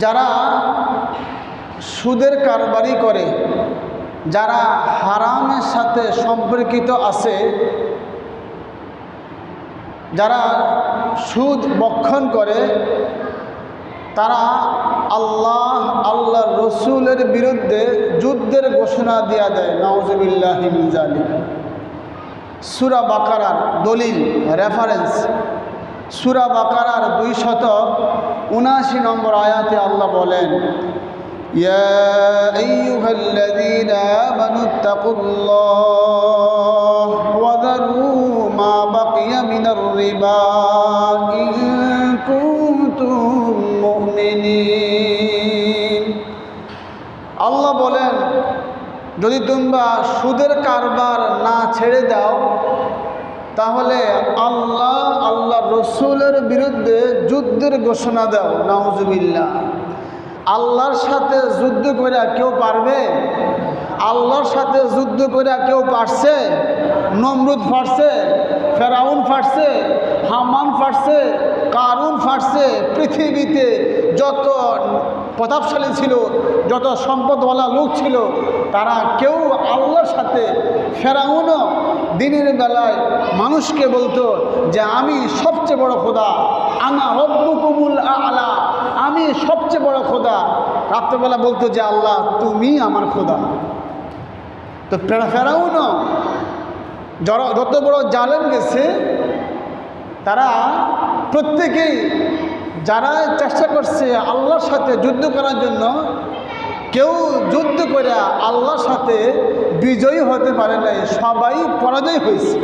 যারা সুদের কারবারি করে, যারা হারামের সাথে সম্পর্কিত আছে, যারা সুদ ভক্ষণ করে, তারা আল্লাহ রসুলের বিরুদ্ধে যুদ্ধের ঘোষণা দেয়া দেয়। নাউজুবিল্লাহি মিন যালিক। সূরা বাকারার দলিল রেফারেন্স সূরা বাকারার 279 নম্বর আয়াতে আল্লাহ বলেন, ইয়া আইয়ুহাল্লাযীনা আমানুত্তাকুল্লাহ ওয়া যারু মা বাকিয়া মিনার রিবা ইন কুনতুম মুমিনিন। আল্লাহ বলেন, যদি তোমরা সুদের কারবার না ছেড়ে দাও তাহলে আল্লাহ রসুলের বিরুদ্ধে যুদ্ধের ঘোষণা দাও। নাউজুবিল্লাহ। আল্লাহর সাথে যুদ্ধ করে কেউ পারবে? আল্লাহর সাথে যুদ্ধ করে কেউ পারছে? নমরুদ ফাটছে, ফেরাউন ফাটছে, হামান ফাটছে, কারুন ফাটছে। পৃথিবীতে যত প্রতাপশালী ছিল, যত সম্পদওয়ালা লোক ছিল, তারা কেউ আল্লাহর সাথে, ফেরাউনও দিনের বেলায় মানুষকে বলতো যে আমি সবচেয়ে বড় খোদা, আনা রব্বুকুমুল আ'লা, আমি সবচেয়ে বড় খোদা। রাত্রেবেলা বলতো যে আল্লাহ তুমি আমার খোদা। তো ফেরাউনও যত বড় জালেম গেছে, তারা প্রত্যেকেই যারা চেষ্টা করছে আল্লাহর সাথে যুদ্ধ করার জন্য, কেউ যুদ্ধ করে আল্লাহর সাথে বিজয়ী হতে পারে নাই, সবাই পরাজয় হয়েছে।